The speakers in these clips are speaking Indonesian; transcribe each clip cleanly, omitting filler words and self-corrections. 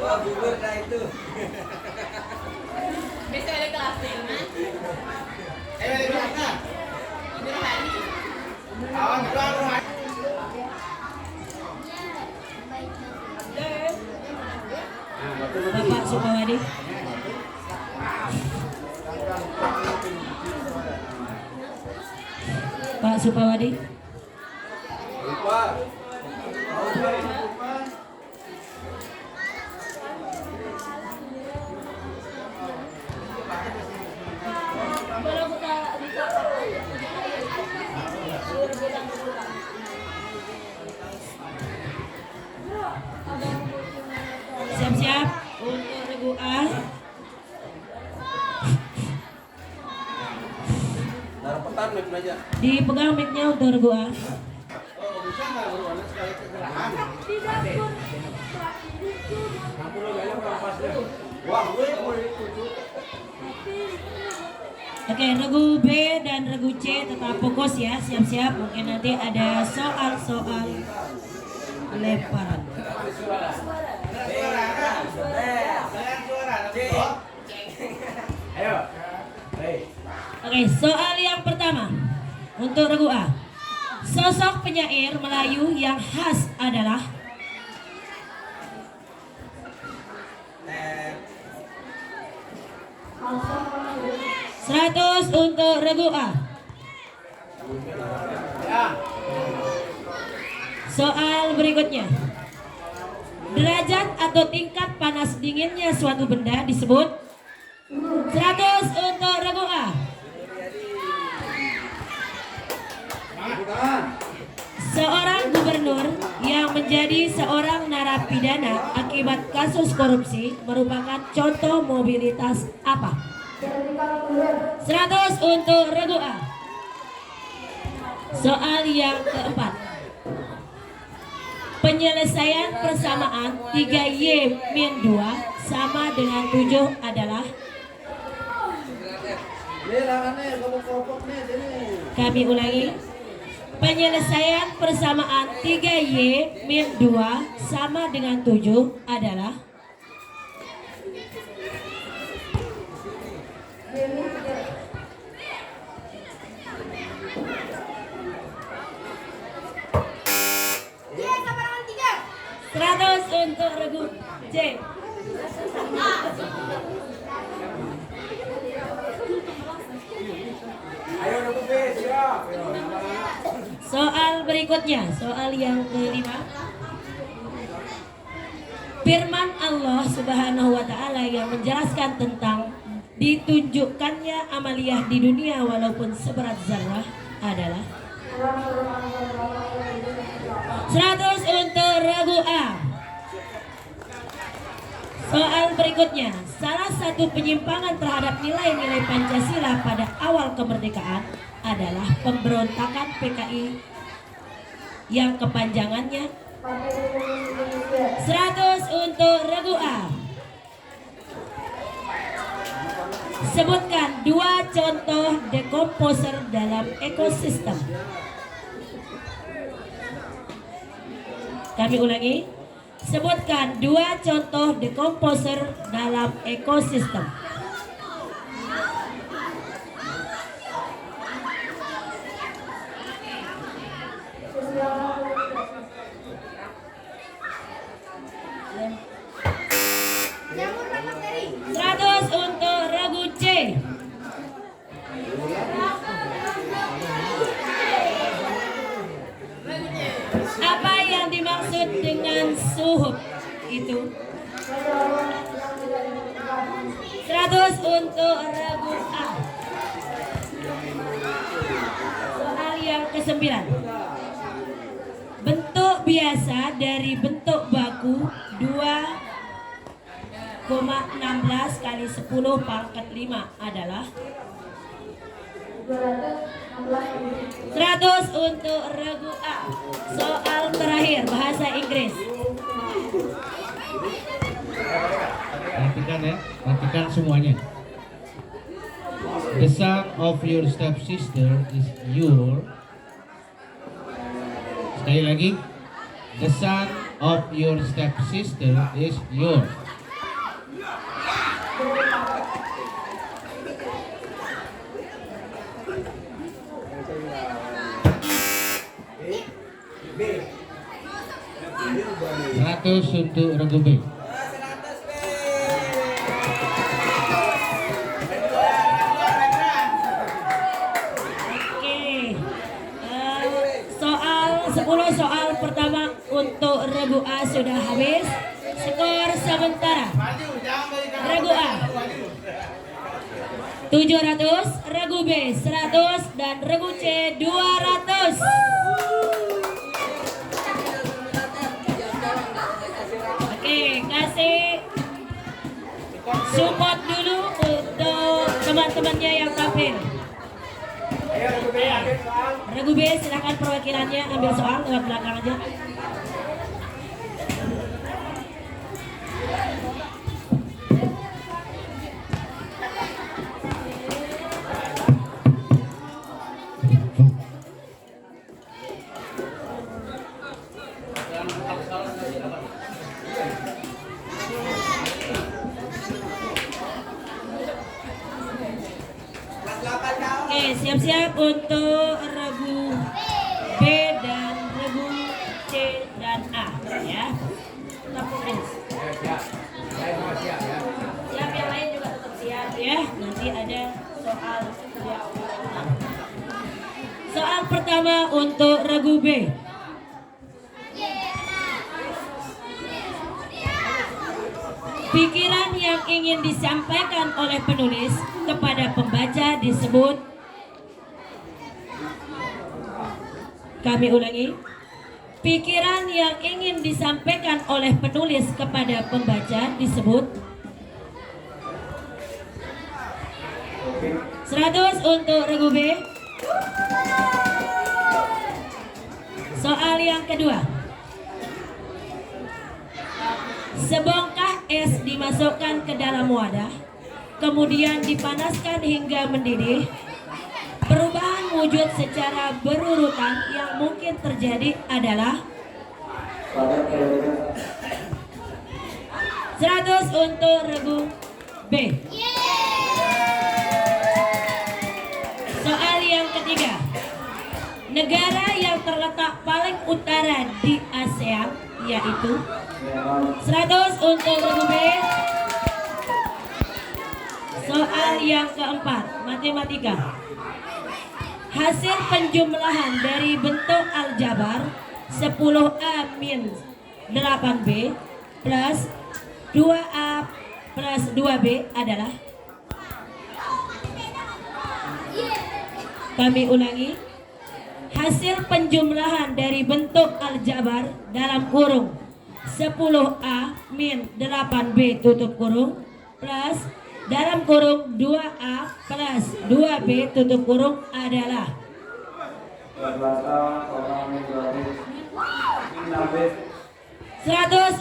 Oh, gugur dah itu. Besok ada kelasnya, kan? Ada kelasnya. Ibu Rohani. Awan keluar Rohani. Bapak Sukawadi. Pak Sukawadi. Lupa. Siap-siap untuk regu A. Taruh petan mic aja. Dipegang mic-nya untuk regu A. Oh, bisa nggak berwarna sekali kegerahan? Wah, gue itu. Oke, regu B dan regu C tetap fokus ya, siap-siap. Mungkin nanti ada soal-soal lemparan. Ayo. Oke, soal yang pertama untuk regu A. Sosok penyair Melayu yang khas adalah 100 untuk regu A. Soal berikutnya. Derajat atau tingkat panas dinginnya suatu benda disebut 100 untuk regu A. Seorang gubernur yang menjadi seorang narapidana akibat kasus korupsi merupakan contoh mobilitas apa? 100 untuk regu A. Soal yang keempat. Penyelesaian persamaan 3Y-2 sama dengan 7 adalah. Kami ulangi. Penyelesaian persamaan 3Y-2 sama dengan 7 adalah. Seratus untuk regu C. Ayo regu B, siap. Soal berikutnya, soal yang kelima. Firman Allah Subhanahu wa taala yang menjelaskan tentang ditunjukkannya amaliyah di dunia walaupun seberat zarah adalah. 100 untuk regu A. Soal berikutnya, salah satu penyimpangan terhadap nilai-nilai Pancasila pada awal kemerdekaan adalah pemberontakan PKI yang kepanjangannya. 100 untuk regu A. Sebutkan 2 contoh dekomposer dalam ekosistem. Kami ulangi. Sebutkan 2 contoh dekomposer dalam ekosistem. Seratus untuk regu C. Apa yang dimaksud dengan suhub itu? 100 untuk regu A. Soal yang ke-9. Bentuk biasa dari bentuk baku 2,16 kali 10 pangkat 5 adalah. 100 untuk regu A. Soal terakhir bahasa Inggris. Perhatikan ya, perhatikan semuanya. The son of your stepsister is your. Sekali lagi, The son of your stepsister is yours. B. 100 untuk regu B. Oke. Soal 10 soal pertama untuk regu A sudah habis. Skor sementara. Maju, jangan berikan Regu A maju. 700, regu B 100 dan regu C 200. Oke, kasih support dulu untuk teman-temannya yang tampil. Ayo Regu B, ambil soal. Regu B silakan perwakilannya ambil soal lewat belakang aja. Oke, siap-siap untuk regu B dan regu C dan A ya. Tetap fokus. Siap. Saya semua siap ya. Siap, yang lain juga tetap siap ya. Nanti ada soal yang soal pertama untuk regu B. Pikiran yang ingin disampaikan oleh penulis kepada pembaca disebut, kami ulangi, pikiran yang ingin disampaikan oleh penulis kepada pembaca disebut. 100 untuk regu B. Soal yang kedua. Sebongkah es dimasukkan ke dalam wadah, kemudian dipanaskan hingga mendidih. Perubahan wujud secara berurutan yang mungkin terjadi adalah 100 untuk regu B. Soal yang ketiga. Negara yang terletak paling utara di ASEAN yaitu 100 untuk regu B. Soal yang keempat, matematika. Hasil penjumlahan dari bentuk aljabar 10A min 8B plus 2A plus 2B adalah, kami ulangi, hasil penjumlahan dari bentuk aljabar dalam kurung 10A min 8B tutup kurung plus dalam kurung 2A plus 2B tutup kurung adalah 100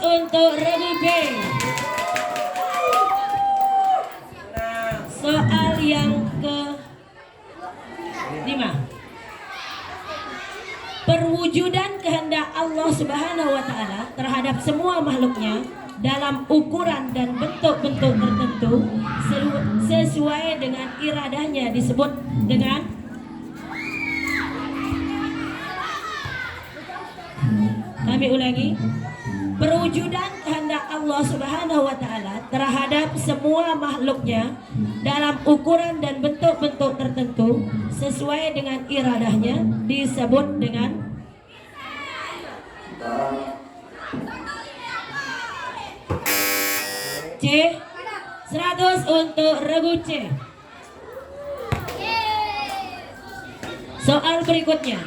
untuk regu B. Soal yang ke-5. Perwujudan kehendak Allah Subhanahu wa Ta'ala terhadap semua makhluknya dalam ukuran dan bentuk-bentuk tertentu sesuai dengan iradahnya disebut dengan, kami ulangi, perwujudan kehendak Allah Subhanahu wa Ta'ala terhadap semua makhluknya dalam ukuran dan bentuk-bentuk tertentu sesuai dengan iradahnya disebut dengan C. 100 untuk regu C. Soal berikutnya.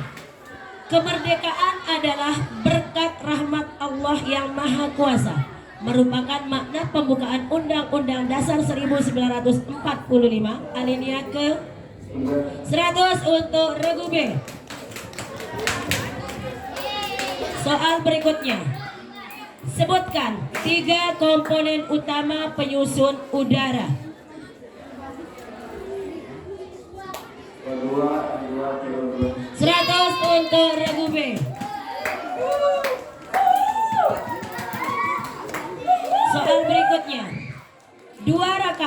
Kemerdekaan adalah berkat rahmat Allah yang Maha Kuasa, merupakan makna pembukaan Undang-Undang Dasar 1945 alinea ke 100 untuk regu B. Soal berikutnya. Sebutkan 3 komponen utama penyusun udara. 100 untuk regu B.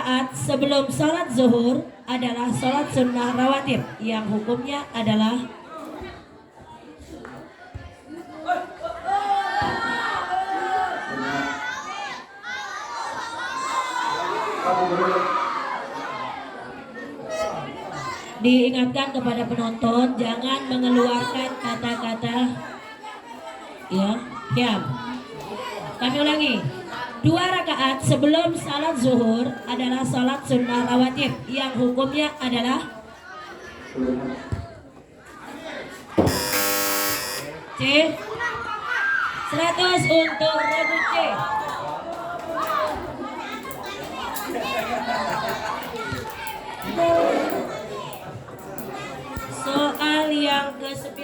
rakaat sebelum sholat zuhur adalah sholat sunnah rawatib yang hukumnya adalah diingatkan kepada penonton jangan mengeluarkan kata-kata ya, diam. Kami ulangi. 2 rakaat sebelum salat zuhur adalah salat sunnah rawatib yang hukumnya adalah C. 100 untuk regu C. Soal yang ke-9.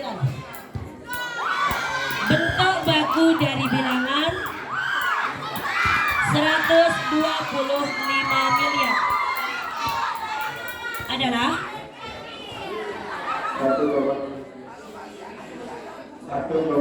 Bentuk baku dari bilangan 125 miliar adalah 1,25.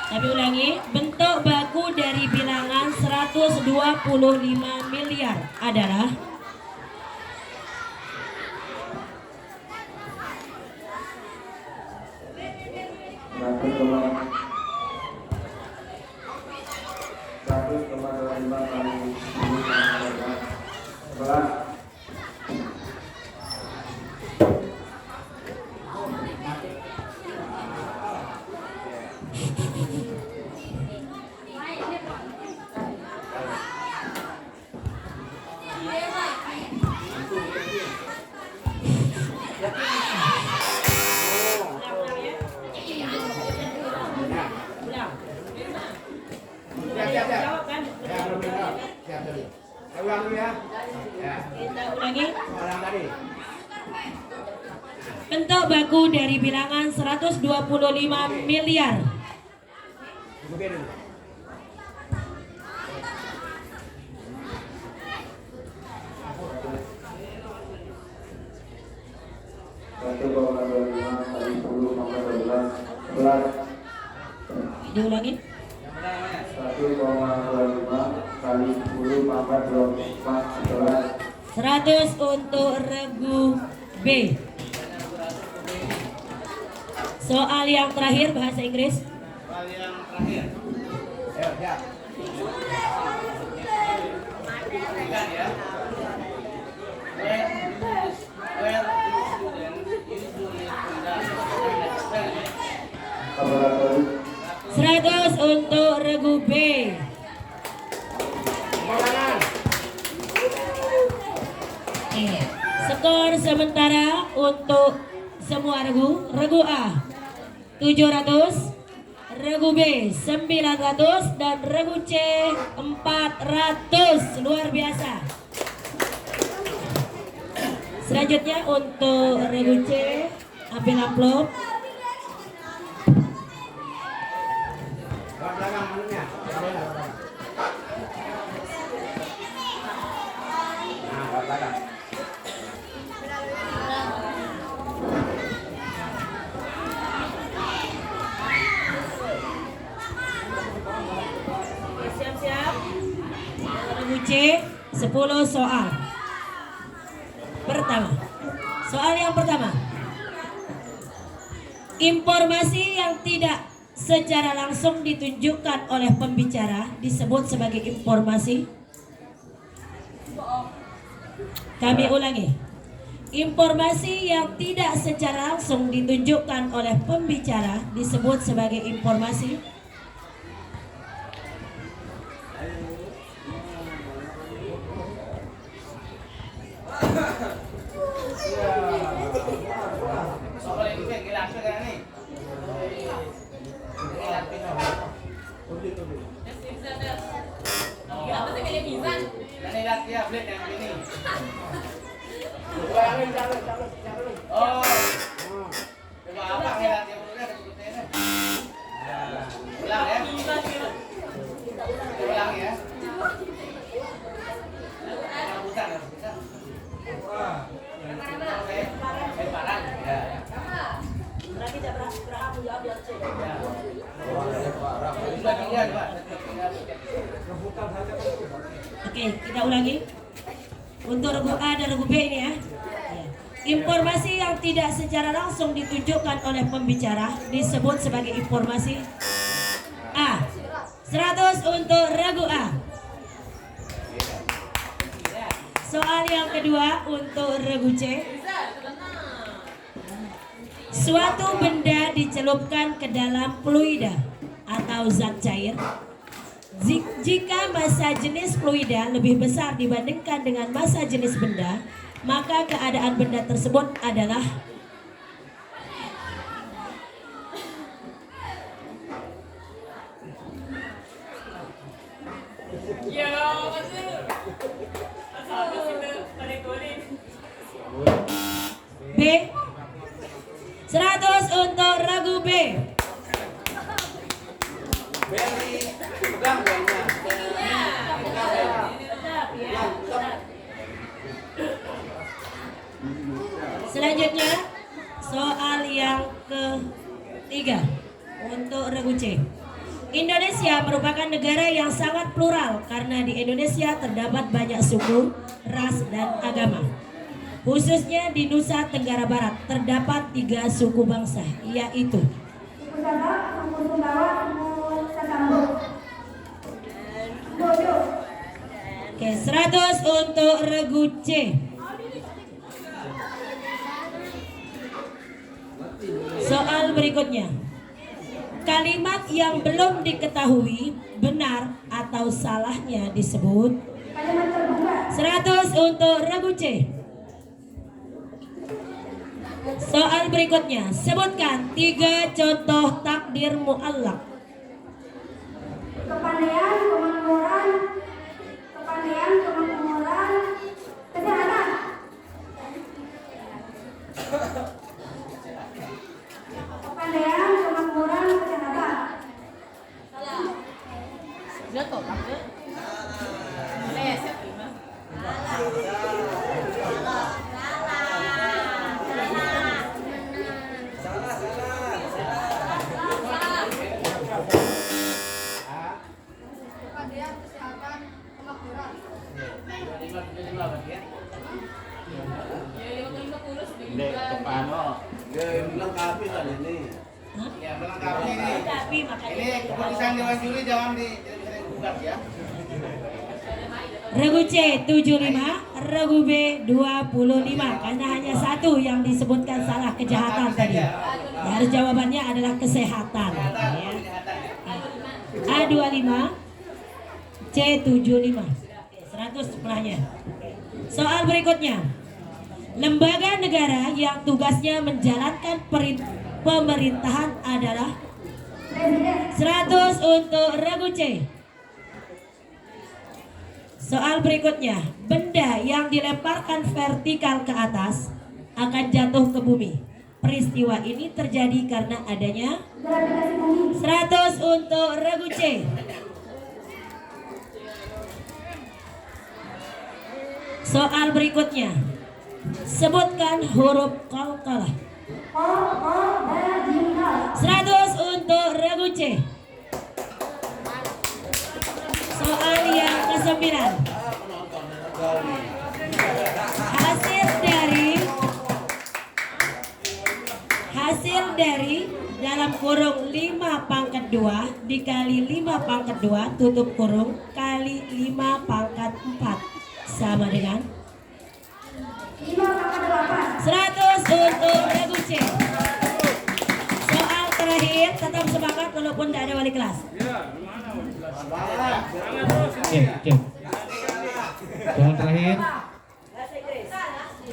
Kami ulangi, bentuk baku dari bilangan 125 miliar adalah kita ulangi. Bentuk baku dari bilangan 125 miliar. Diulangi. 100 untuk regu B. Soal yang terakhir bahasa Inggris. Soal yang terakhir. Ayo, ya. Ingat ya. Where do students usually conduct 100 untuk regu B. Skor sementara untuk semua regu. Regu A 700, regu B 900 dan regu C 400. Luar biasa. Selanjutnya untuk regu C, ambil amplop. Siap-siap. Regu C 10 soal. Pertama. Soal yang pertama. Informasi yang tidak secara langsung ditunjukkan oleh pembicara disebut sebagai informasi. Kami ulangi. Informasi yang tidak secara langsung ditunjukkan oleh pembicara disebut sebagai informasi. Oh, coba apa Oke, kita ulangi. Untuk regu A dan regu B ini ya. Informasi yang tidak secara langsung ditunjukkan oleh pembicara disebut sebagai informasi A. 100 untuk regu A. Soal yang kedua untuk regu C. Suatu benda dicelupkan ke dalam fluida atau zat cair. Jika massa jenis fluida lebih besar dibandingkan dengan massa jenis benda, maka keadaan benda tersebut adalah B. 100 untuk regu B. Pegang kayaknya. Selanjutnya soal yang ketiga untuk regu C. Indonesia merupakan negara yang sangat plural karena di Indonesia terdapat banyak suku, ras, dan agama. Khususnya di Nusa Tenggara Barat terdapat 3 suku bangsa, yaitu suku Sabak, suku Sumbawa, suku Sasambuk. Oke, 100 untuk regu C. Soal berikutnya. Kalimat yang belum diketahui benar atau salahnya disebut Kalimat terbuka. 100 untuk regu C. Soal berikutnya, sebutkan 3 contoh takdir mu'allaq. Kepandaian, kemakmuran, kesehatan. Kepandaian, kemakmuran, kesehatan. Dia tolak ya. Leset mah. Kepandaian, kesehatan, kemakmuran. Ya 50 sudah Dek, kepano. Dia melengkapi kali ini. Ya, melengkapi ini. Tapi makanya Ini keputusan Dewan Juri jangan digugat ya. regu C 75, regu B 25 karena hanya satu yang disebutkan salah kejahatan tadi. Harus jawabannya adalah kesehatan. Ya. A25, C75. 100 setelahnya. Soal berikutnya. Lembaga negara yang tugasnya menjalankan pemerintahan adalah 100 untuk regu C. Soal berikutnya, benda yang dilemparkan vertikal ke atas akan jatuh ke bumi. Peristiwa ini terjadi karena adanya Gravitasi bumi. 100 untuk regu C. Soal berikutnya, sebutkan huruf qalqalah. Bajingan. 100 untuk regu C. Soal yang ke-9. Hasil dari dalam kurung 5 pangkat 2 dikali 5 pangkat 2 tutup kurung kali 5 pangkat 4 sama dengan 100 untuk regu C. Soal terakhir, tetap semangat walaupun tidak ada wali kelas. Cek. Soal terakhir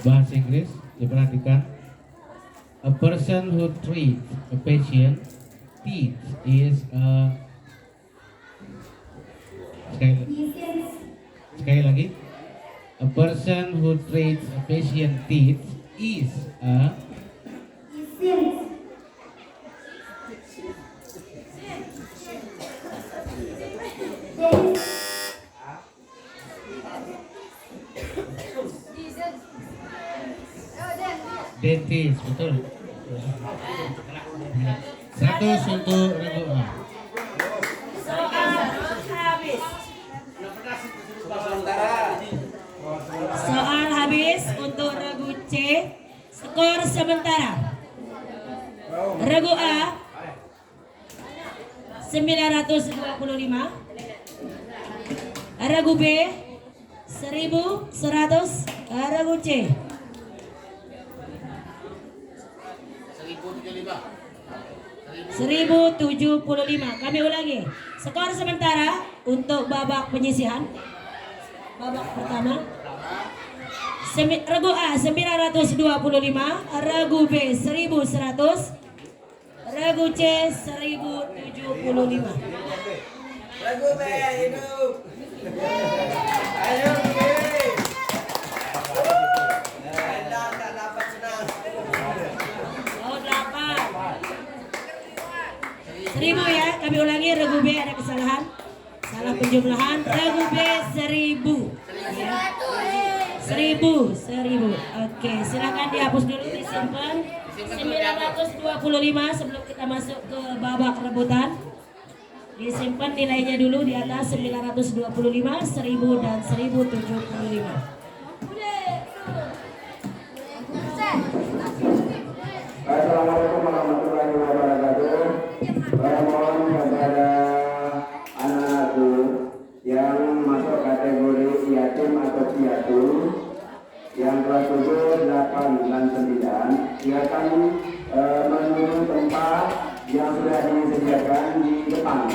bahasa Inggris diperhatikan. A person who treats a patient teeth is a sekali lagi. A person who treats a patient teeth is a dentist, betul. 100 untuk regu A. Soal sementara. Regu A 925. Regu B 1100. Regu C 1075. Kami ulangi. Skor sementara untuk babak penyisihan. Babak pertama. Regu A 925, Regu B 1100, Regu C 1075. Lagu B, hidup. Ayo, B. Tak dapat senang. Oh 8. 1000 ya. Kami ulangi. Regu B ada kesalahan. Salah penjumlahan. Regu B 1000. 1000. Oke, silakan dihapus dulu, disimpan. 925 sebelum kita masuk ke babak rebutan. Disimpan nilainya dulu di atas 925, 1000 dan 1075. Assalamualaikum warahmatullahi wabarakatuh. Mohon kepada anak-anakku yang masuk kategori yatim atau piatu yang kelas 7, 8, dan 9 silakan menuju tempat yang sudah disediakan di depan.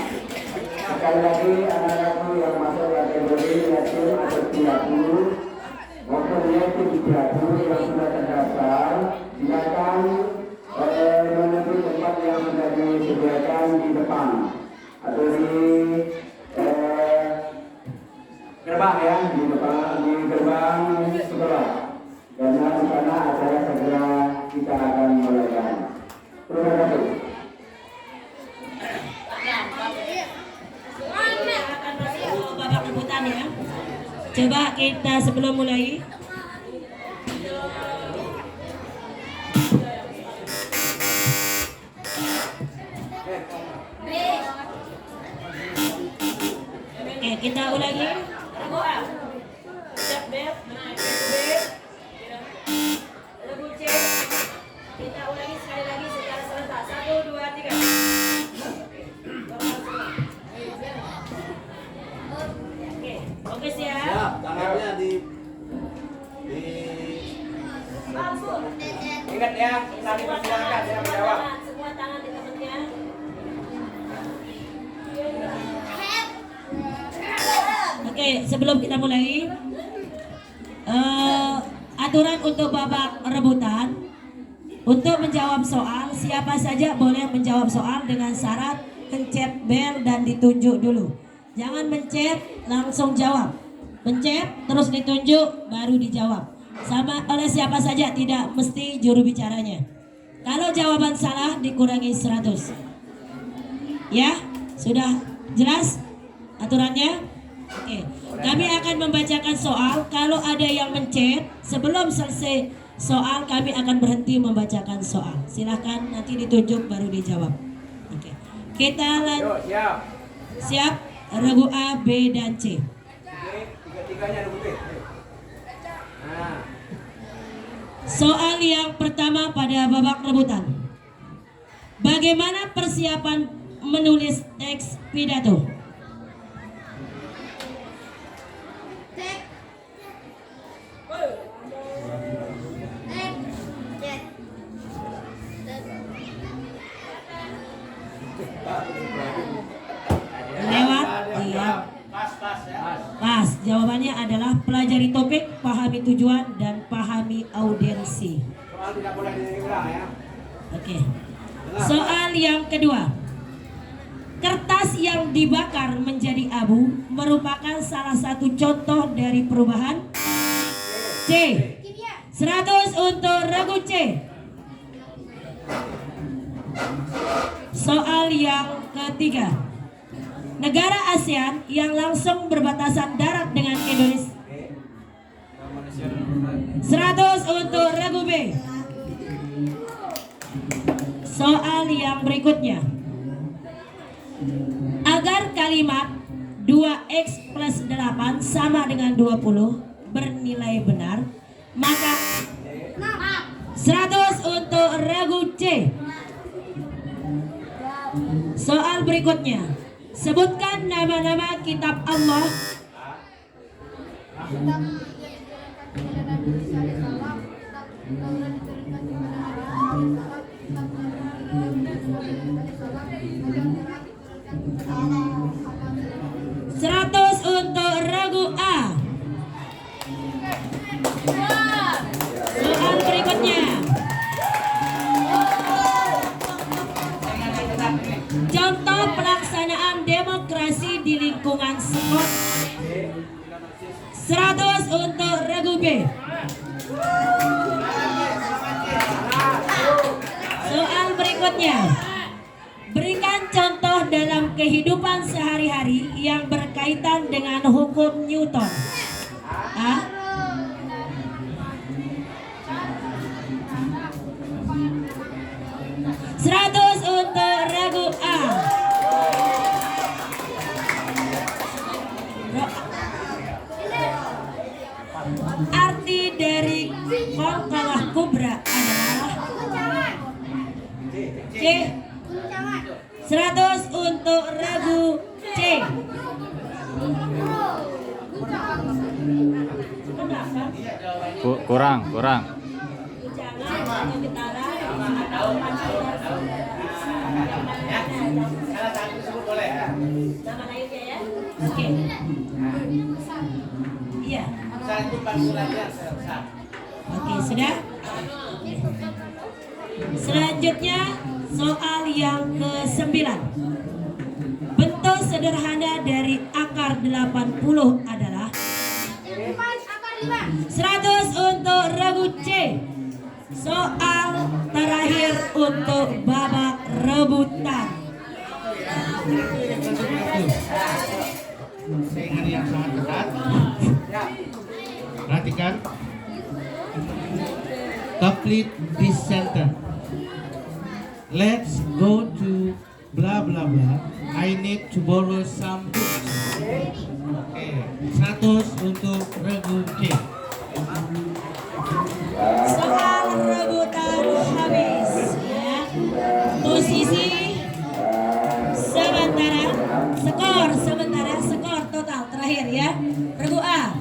Sekali lagi anak-anakku yang masuk kategori yatim atau piatu maupun yatim piatu yang sudah terdaftar silakan menuju tempat yang sudah disediakan di depan atau di gerbang ya, di depan di gerbang sekolah. Karena di sana acara segera kita akan mulaikan. Terima kasih. Akan masuk ke babak rebutan ya. Coba kita sebelum mulai. Oke, kita ulangi. Regu A. Siap, Beb. Regu B. Regu C. Kita ulangi sekali lagi secara serentak. 1, 2, 3. Oke, fokus ya. Siap, tangannya di Ingat ya, saling persilakan ya menjawab. Semua tangan di temennya. Oke, sebelum kita mulai, aturan untuk babak rebutan, untuk menjawab soal, siapa saja boleh menjawab soal dengan syarat pencet bel dan ditunjuk dulu. Jangan mencet langsung jawab, pencet terus ditunjuk baru dijawab. Sama oleh siapa saja, tidak mesti juru bicaranya. Kalau jawaban salah dikurangi 100. Ya, sudah jelas aturannya? Oke, kami akan membacakan soal. Kalau ada yang mencet sebelum selesai soal, kami akan berhenti membacakan soal. Silahkan nanti ditunjuk baru dijawab. Oke, kita lanjut. Siap? Regu A, B, dan C. Tiga-tiganya regu B. Nah, Soal yang pertama pada babak rebutan. Bagaimana persiapan menulis teks pidato? Lewat? Iya. Pas. Jawabannya adalah pelajari topik, pahami tujuan, dan pahami audiensi. soal tidak boleh diulang ya. Oke. Soal yang kedua. Kertas yang dibakar menjadi abu merupakan salah satu contoh dari perubahan. C. 100 untuk regu C. Soal yang ketiga. Negara ASEAN yang langsung berbatasan darat dengan Indonesia. 100 untuk regu B. Soal yang berikutnya. Agar kalimat 2x plus 8 sama dengan 20 bernilai benar, maka 100 untuk regu C. Soal berikutnya, sebutkan nama-nama kitab Allah. Seratus untuk regu A. Soal berikutnya, contoh pelaksanaan demokrasi di lingkungan sekolah. 100 untuk regu B. Soal berikutnya, berikan contoh dalam kehidupan sehari-hari yang berkaitan dengan hukum Newton. A. Seratus untuk regu A. Arti dari Qalqalah Kubra adalah C. 100 untuk regu C. Kurang. Salah satu sebut boleh. Nama lainnya ya. Oke. Iya. Satu panggilannya sesat. Oke, sudah. Selanjutnya soal yang ke-9. Bentuk sederhana dari akar 80 adalah 100 untuk regu C. Soal terakhir untuk babak rebutan. Saingan yang sangat ketat. Perhatikan. Complete this sentence. Let's go to blah blah blah. I need to borrow some books. Oke, 100 untuk regu C. Soal rebutan habis ya. Posisi sementara skor total terakhir ya. Regu A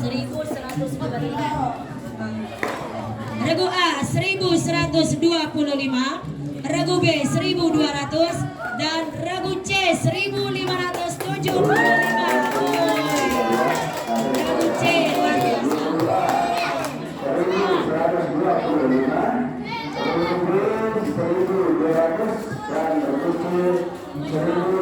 1125. Regu A 1125, regu B 1200 dan regu C 1575. Regu C luar biasa. 1125, 1200 dan regu C 1575.